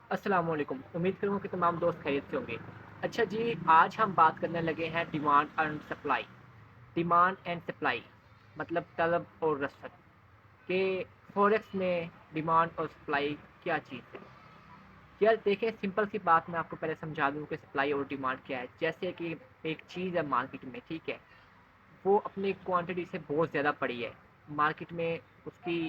अस्सलाम वालेकुम। उम्मीद करूँगा कि तमाम दोस्त खैरियत से होंगे। अच्छा जी, आज हम बात करने लगे हैं demand and supply. Demand and supply मतलब तलब और रसद के फ़ॉरेक्स में डिमांड और सप्लाई क्या चीज़ है? यार देखें, सिंपल सी बात मैं आपको पहले समझा दूँ कि सप्लाई और डिमांड क्या है। जैसे कि एक चीज़ है मार्केट में, ठीक है? वो अपनी क्वांटिटी से बहुत ज़्यादा पड़ी है। मार्केट में उसकी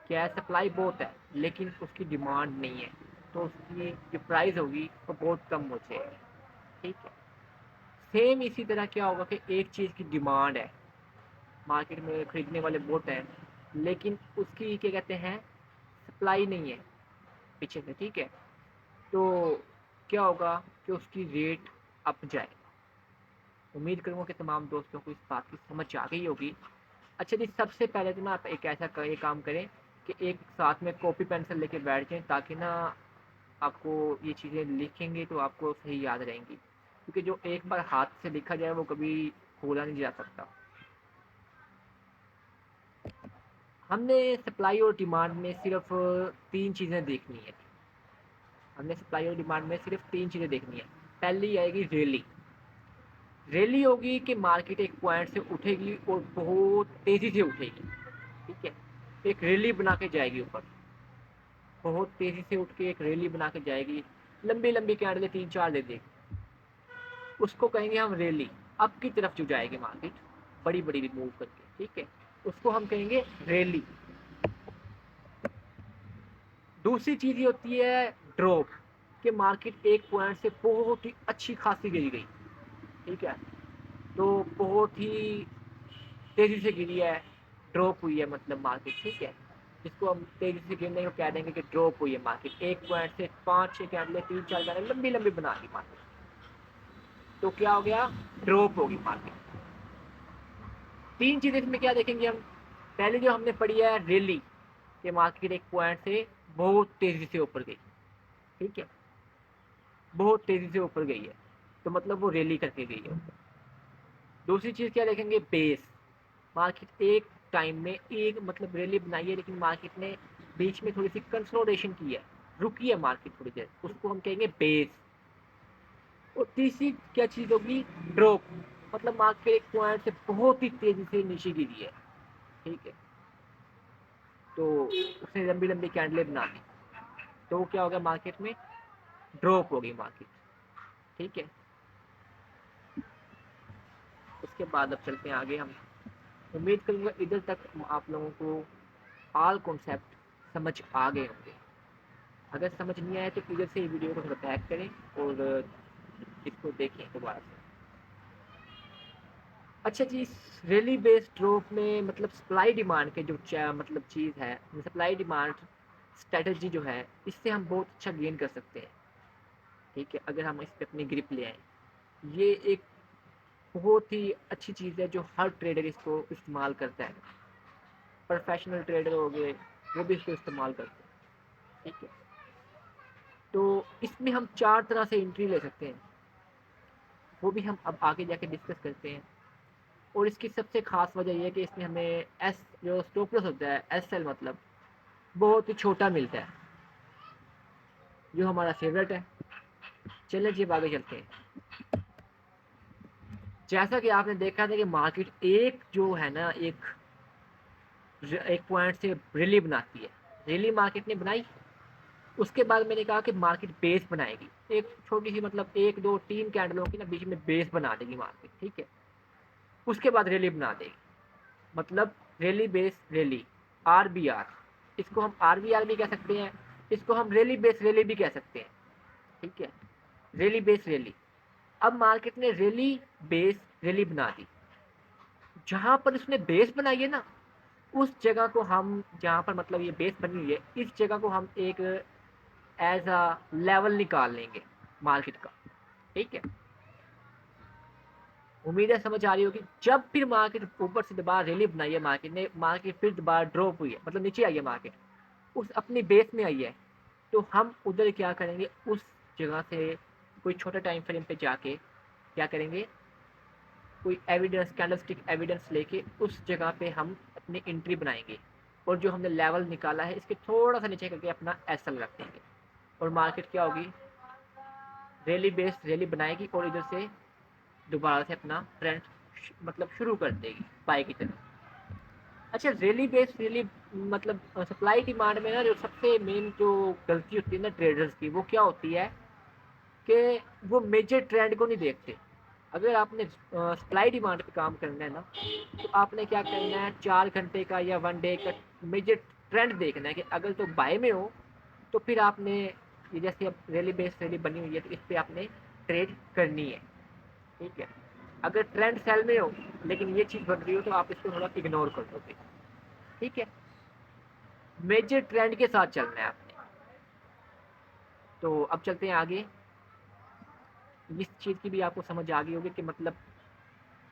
क्या है, सप्लाई बहुत है लेकिन उसकी डिमांड नहीं है, तो उसकी जो प्राइस होगी वो बहुत कम हो जाएगी। ठीक है, सेम इसी तरह क्या होगा कि एक चीज़ की डिमांड है, मार्केट में खरीदने वाले बहुत हैं लेकिन उसकी क्या कहते हैं, सप्लाई नहीं है पीछे से। ठीक है, तो क्या होगा कि उसकी रेट अप जाएगा। उम्मीद करूँगा कि तमाम दोस्तों को इस बात की समझ आ गई होगी। अच्छा जी, सबसे पहले तो ना आप एक ऐसा ये काम करें कि एक साथ में कॉपी पेंसिल लेके बैठ जाएँ, ताकि ना आपको ये चीज़ें लिखेंगे तो आपको सही याद रहेंगी, क्योंकि जो एक बार हाथ से लिखा जाए वो कभी भूला नहीं जा सकता। हमने सप्लाई और डिमांड में सिर्फ तीन चीज़ें देखनी है। हमने सप्लाई और डिमांड में सिर्फ तीन चीज़ें देखनी है। पहली आएगी रैली। रैली होगी कि मार्केट एक पॉइंट से उठेगी और बहुत तेज़ी से उठेगी। ठीक है, एक रैली बना के जाएगी ऊपर, बहुत तेज़ी से उठ के एक रैली बना के जाएगी, लंबी लंबी कैंडलें तीन चार दे देगी, उसको कहेंगे हम रैली। अप की तरफ जो जाएगी मार्केट, बड़ी बड़ी मूव करके, ठीक है, उसको हम कहेंगे रैली। दूसरी चीज़ ये होती है ड्रॉप, कि मार्केट एक पॉइंट से बहुत ही अच्छी खासी गिर गई। ठीक है, तो बहुत ही तेज़ी से गिरी है, ड्रॉप हुई है मतलब मार्केट। ठीक है, जिसको हम तेज़ी से गिरने को कह देंगे कि ड्रॉप हुई है मार्केट, एक पॉइंट से पाँच छः कैंडलें तीन चार कैंडलें लंबी लंबी बना दी मार्केट, तो क्या हो गया, ड्रॉप होगी मार्केट। तीन चीज़ें इसमें क्या देखेंगे हम। पहले जो हमने पढ़ी है रैली, कि मार्केट एक पॉइंट से बहुत तेज़ी से ऊपर गई। ठीक है, बहुत तेज़ी से ऊपर गई है, तो मतलब वो रैली करके गई है। दूसरी चीज़ क्या देखेंगे, बेस। मार्केट एक टाइम में एक मतलब रैली बनाई है लेकिन मार्केट ने बीच में थोड़ी सी कंसोलिडेशन की है, रुकी है मार्केट थोड़ी देर, उसको हम कहेंगे बेस। और तीसरी क्या चीज़ होगी, ड्रॉप, मतलब मार्केट एक पॉइंट से बहुत ही तेज़ी से नीचे गिरी है। ठीक है, तो उसने लंबी लंबी कैंडलें बना दी, तो वो क्या होगा, मार्केट में ड्रॉप होगी मार्केट। ठीक है, उसके बाद अब चलते हैं आगे हम। उम्मीद करूँगा इधर तक आप लोगों को ऑल कॉन्सेप्ट समझ आ गए होंगे। अगर समझ नहीं आया तो इधर से वीडियो को थोड़ा बैक करें और इसको देखें दोबारा से। अच्छा जी, रैली बेस्ड ड्रॉप में मतलब सप्लाई डिमांड के जो मतलब चीज़ है, सप्लाई डिमांड स्ट्रेटजी जो है, इससे हम बहुत अच्छा गेन कर सकते हैं। ठीक है, अगर हम इस पर अपनी ग्रिप ले आए, ये एक बहुत ही अच्छी चीज़ है जो हर ट्रेडर इसको इस्तेमाल करता है। प्रोफेशनल ट्रेडर हो गए, वो भी इसको इस्तेमाल करते हैं। ठीक है, तो इसमें हम चार तरह से एंट्री ले सकते हैं, वो भी हम अब आगे जाके डिस्कस करते हैं। और इसकी सबसे खास वजह ये है कि इसमें हमें एस जो स्टॉप लॉस होता है, एस एल मतलब, बहुत ही छोटा मिलता है, जो हमारा फेवरेट है। चलिए जी, अब आगे चलते हैं। जैसा कि आपने देखा था कि मार्केट एक जो है ना, एक पॉइंट से रैली बनाती है। रैली मार्केट ने बनाई, उसके बाद मैंने कहा कि मार्केट बेस बनाएगी, एक छोटी सी मतलब एक दो तीन कैंडलों की ना बीच में बेस बना देगी मार्केट। ठीक है, उसके बाद रैली बना देगी, मतलब रैली बेस रैली, आर बी आर। इसको हम आर बी आर भी कह सकते हैं, इसको हम रैली बेस रैली भी कह सकते हैं। ठीक है, रैली बेस रैली। अब मार्केट ने रैली बेस रैली बना दी, जहां पर उसने बेस बनाई है ना, उस जगह को हम, जहां पर मतलब ये बेस बनी हुई है, इस जगह को हम एक एज अ लेवल निकाल लेंगे मार्केट का। ठीक है, उम्मीद है समझ आ रही होगी। जब फिर मार्केट ऊपर से दोबारा रैली बनाई है मार्केट ने, मार्केट फिर दोबारा ड्रॉप हुई है, मतलब नीचे आई है मार्केट, उस अपनी बेस में आई है, तो हम उधर क्या करेंगे, उस जगह से कोई छोटा टाइम फ्रेम पे जाके क्या करेंगे, कोई एविडेंस, कैंडलस्टिक एविडेंस लेके उस जगह पे हम अपनी एंट्री बनाएंगे, और जो हमने लेवल निकाला है इसके थोड़ा सा नीचे करके अपना एस एल रख देंगे, और मार्केट क्या होगी, रैली बेस्ड रैली बनाएगी और इधर से दोबारा से अपना ट्रेंड मतलब शुरू कर देगी बाय की तरफ। अच्छा, रैली बेस्ड रैली मतलब सप्लाई डिमांड में ना जो सबसे मेन जो गलती होती है ना ट्रेडर्स की, वो क्या होती है कि वो मेजर ट्रेंड को नहीं देखते। अगर आपने सप्लाई डिमांड पे काम करना है ना, तो आपने क्या करना है, 4 घंटे का या 1 डे का मेजर ट्रेंड देखना है कि अगर तो बाय में हो तो फिर आपने ये जैसे अब रैली बेस्ड रैली बनी हुई है तो इस पर आपने ट्रेड करनी है। ठीक है, अगर ट्रेंड सेल में हो लेकिन ये चीज़ बन रही हो तो आप इसको थोड़ा इग्नोर कर दोगे। ठीक है, मेजर ट्रेंड के साथ चलना है आपने। तो अब चलते हैं आगे। इस चीज़ की भी आपको समझ आ गई होगी कि मतलब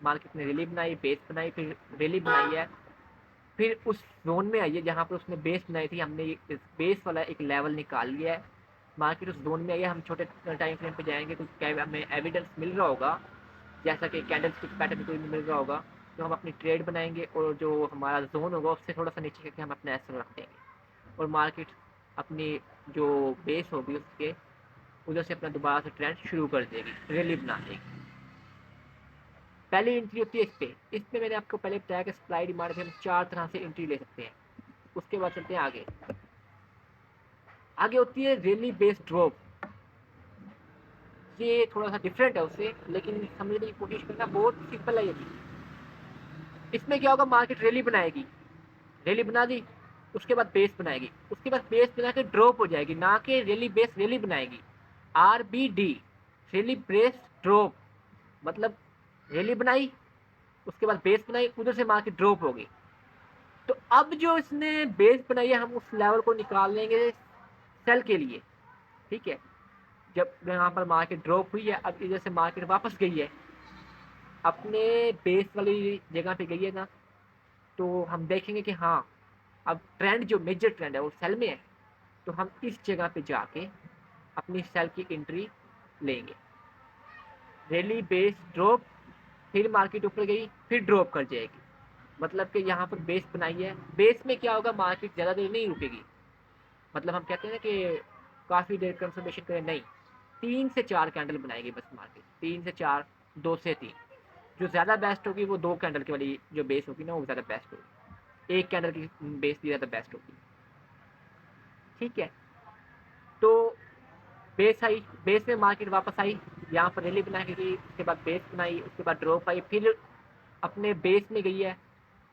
मार्केट ने रैली बनाई, बेस बनाई, फिर रैली बनाई है, फिर उस जोन में आई है जहाँ पर उसने बेस बनाई थी, हमने इस बेस वाला एक लेवल निकाल लिया है। मार्केट उस जोन में आई है, हम छोटे टाइम फ्रेम पे जाएंगे तो क्या हमें एविडेंस मिल रहा होगा, जैसा कि कैंडल स्टिक पैटर्न कोई मिल रहा होगा, तो हम अपनी ट्रेड बनाएंगे और जो हमारा जोन होगा उससे थोड़ा सा नीचे करके हम अपना एसएल रख देंगे और मार्केट अपनी जो बेस होगी उसके उधर से अपना दोबारा से ट्रेंड शुरू कर देगी, रैली बना देगी। पहली एंट्री होती है इस पे मैंने आपको पहले बताया कि सप्लाई डिमांड में हम 4 तरह से एंट्री ले सकते हैं। उसके बाद चलते हैं आगे। आगे होती है रैली बेस्ड ड्रॉप। ये थोड़ा सा डिफरेंट है उससे, लेकिन समझने की कोशिश करना, बहुत सिंपल है ये भी। इसमें क्या होगा, मार्केट रैली बनाएगी, रैली बना दी, उसके बाद बेस बनाएगी, उसके बाद बेस बना के ड्रॉप हो जाएगी, ना कि रैली बेस रैली बनाएगी। RBD, रैली बेस ड्रॉप, मतलब रैली बनाई, उसके बाद बेस बनाई, उधर से मार्केट ड्रॉप होगी। तो अब जो इसने बेस बनाई है हम उस लेवल को निकाल लेंगे सेल के लिए। ठीक है, जब यहाँ पर मार्केट ड्रॉप हुई है, अब इधर से मार्केट वापस गई है, अपने बेस वाली जगह पे गई है ना, तो हम देखेंगे कि हाँ अब ट्रेंड जो मेजर ट्रेंड है वो सेल में है, तो हम इस जगह पे जाके अपनी सेल की एंट्री लेंगे। रैली बेस ड्रॉप, फिर मार्केट ऊपर गई, फिर ड्रॉप कर जाएगी, मतलब कि यहाँ पर बेस बनाई है, बेस में क्या होगा, मार्केट ज़्यादा देर नहीं रुकेगी। मतलब हम कहते हैं ना कि काफ़ी देर कंसर्वेशन करें, नहीं, 3 से 4 कैंडल बनाएगी बस मार्केट, 3 से 4, 2 से 3। जो ज़्यादा बेस्ट होगी वो 2 कैंडल की वाली जो बेस होगी ना वो ज़्यादा बेस्ट होगी, 1 कैंडल की बेस भी ज़्यादा बेस्ट होगी। ठीक है, तो बेस आई, बेस में मार्केट वापस आई, यहाँ पर रैली बना के गई, उसके बाद बेस बनाई, उसके बाद ड्रॉप आई, फिर अपने बेस में गई है।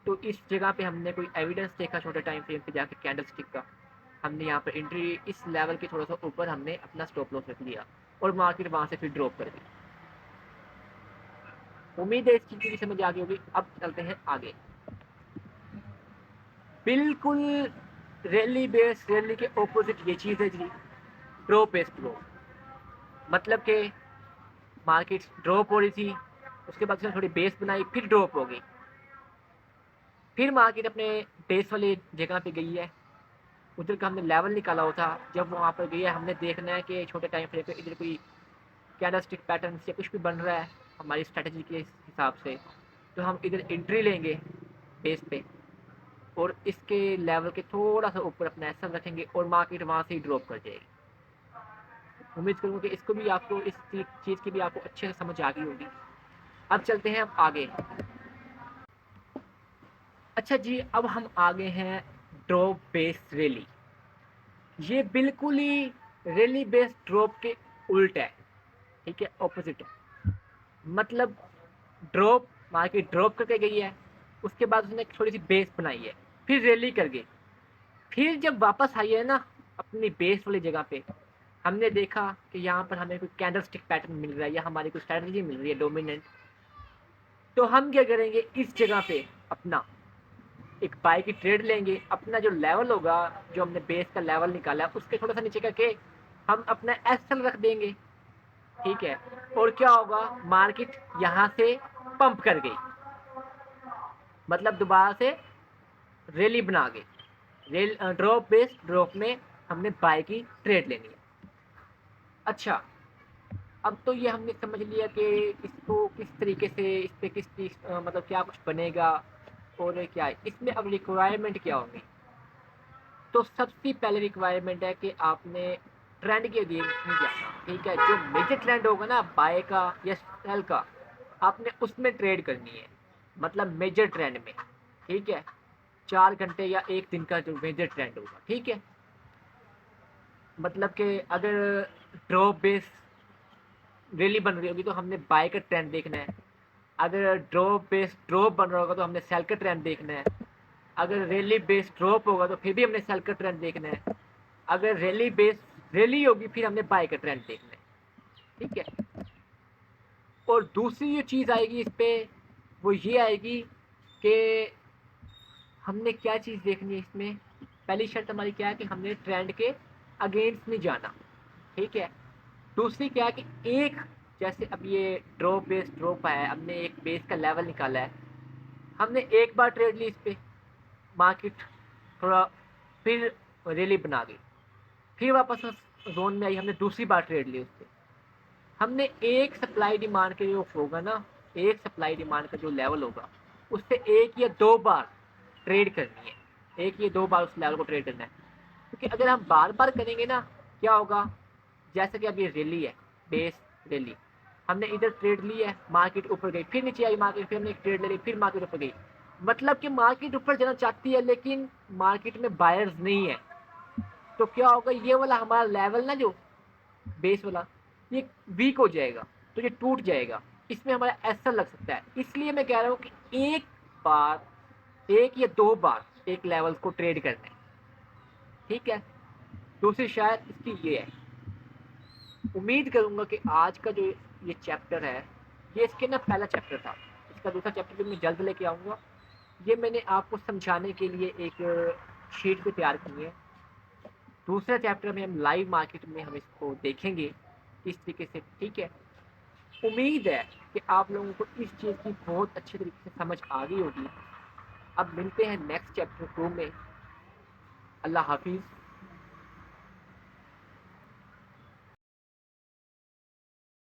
तो इस जगह पे हमने कोई एविडेंस देखा छोटे टाइम फ्रेम पे जाके कैंडल स्टिक का, हमने यहाँ पर एंट्री इस लेवल के थोड़ा सा ऊपर हमने अपना स्टॉप लॉस रख लिया और मार्केट वहाँ से फिर ड्रॉप कर दी। उम्मीद है इस चीज़ की भी समझ आ गई होगी। अब चलते हैं आगे। बिल्कुल रैली बेस रैली के ऑपोजिट ये चीज़ है जी, ड्रॉप बेस्ड ड्रॉप। मतलब कि मार्केट ड्रॉप हो रही थी, उसके बाद उसने थोड़ी बेस बनाई, फिर ड्रॉप हो गई, फिर मार्केट अपने बेस वाली जगह पे गई है, उधर का हमने लेवल निकाला हुआ था। जब वहाँ पर गई है हमने देखना है कि छोटे टाइम फ्रेम पे इधर कोई कैंडलस्टिक पैटर्न या कुछ भी बन रहा है हमारी स्ट्रेटजी के हिसाब से, तो हम इधर एंट्री लेंगे बेस पे और इसके लेवल के थोड़ा सा ऊपर अपना एसएल रखेंगे और मार्केट वहाँ से ही ड्रॉप कर जाएगी। उम्मीद करूँगा कि इसको भी आपको इस चीज़ की भी आपको अच्छे से समझ आ गई होगी। अब चलते हैं अब आगे। अच्छा जी, अब हम आगे हैं ड्रॉप बेस रैली। ये बिल्कुल ही रैली बेस ड्रॉप के उल्ट है। ठीक है, ऑपोजिट है। मतलब ड्रॉप, मार्केट ड्रॉप करके गई है, उसके बाद उसने थोड़ी सी बेस बनाई है, फिर रैली कर गई, फिर जब वापस आई है ना अपनी बेस वाली जगह पे, हमने देखा कि यहाँ पर हमें कोई कैंडल स्टिक पैटर्न मिल रहा है या हमारी कोई स्ट्रैटेजी मिल रही है डोमिनेंट, तो हम क्या करेंगे, इस जगह पे अपना एक बाय की ट्रेड लेंगे। अपना जो लेवल होगा, जो हमने बेस का लेवल निकाला है उसके थोड़ा सा नीचे करके हम अपना एसएल रख देंगे। ठीक है, और क्या होगा, मार्केट यहाँ से पंप कर गई, मतलब दोबारा से रैली बना गई, रेल ड्रॉप बेस ड्रॉप में हमने बाय की ट्रेड लेनी है। अच्छा, अब तो ये हमने समझ लिया कि इसको किस तरीके से इस पे किस चीज़ मतलब क्या कुछ बनेगा और क्या है इसमें। अब रिक्वायरमेंट क्या होगी, तो सबसे पहले रिक्वायरमेंट है कि आपने ट्रेंड के अगेंस्ट नहीं जाना, ठीक है। जो मेजर ट्रेंड होगा ना बाय का या सेल का, आपने उसमें ट्रेड करनी है, मतलब मेजर ट्रेंड में, ठीक है। 4 घंटे या एक दिन का जो मेजर ट्रेंड होगा, ठीक है। मतलब कि अगर ड्रॉप बेस रैली बन रही होगी तो हमने बाय का ट्रेंड देखना है, अगर ड्रॉप बेस ड्रॉप बन रहा होगा तो हमने सेल का ट्रेंड देखना है, अगर रैली बेस ड्रॉप होगा तो फिर भी हमने सेल का ट्रेंड देखना है, अगर रैली बेस रैली होगी फिर हमने बाय का ट्रेंड देखना है, ठीक है। और दूसरी जो चीज़ आएगी इस पे वो ये आएगी कि हमने क्या चीज़ देखनी है इसमें। पहली शर्त हमारी क्या है कि हमने ट्रेंड के अगेंस्ट नहीं जाना, ठीक है। दूसरी क्या है कि एक, जैसे अब ये ड्रॉप है, हमने एक बेस का लेवल निकाला है, हमने एक बार ट्रेड ली इस पे, मार्केट थोड़ा फिर रैली बना गई, फिर वापस उस जोन में आई, हमने दूसरी बार ट्रेड ली उस पे। हमने एक सप्लाई डिमांड के जो होगा ना, एक सप्लाई डिमांड का जो लेवल होगा उससे एक या दो बार ट्रेड करनी है, एक या दो बार उस लेवल को ट्रेड करना है। क्योंकि अगर हम बार बार करेंगे ना, क्या होगा, जैसे कि अब ये रैली है, बेस रैली, हमने इधर ट्रेड ली है, मार्केट ऊपर गई, फिर नीचे आई मार्केट, फिर हमने एक ट्रेड ले ली, फिर मार्केट ऊपर गई, मतलब कि मार्केट ऊपर जाना चाहती है लेकिन मार्केट में बायर्स नहीं है। तो क्या होगा, ये वाला हमारा लेवल ना जो बेस वाला, ये वीक हो जाएगा, तो ये टूट जाएगा, इसमें हमारा ऐसा लग सकता है। इसलिए मैं कह रहा हूँ कि एक बार, एक या दो बार एक लेवल को ट्रेड करना है, ठीक है। दूसरी शायद इसकी ये है, उम्मीद करूंगा कि आज का जो ये चैप्टर है, ये इसके ना पहला चैप्टर था, इसका दूसरा चैप्टर भी मैं जल्द लेके आऊँगा। ये मैंने आपको समझाने के लिए एक शीट भी तैयार की है। दूसरा चैप्टर में हम लाइव मार्केट में हम इसको देखेंगे किस तरीके से, ठीक है। उम्मीद है कि आप लोगों को इस चीज़ की बहुत अच्छे तरीके से समझ आ गई होगी। अब मिलते हैं नेक्स्ट चैप्टर 2 में। अल्लाह हाफिज़।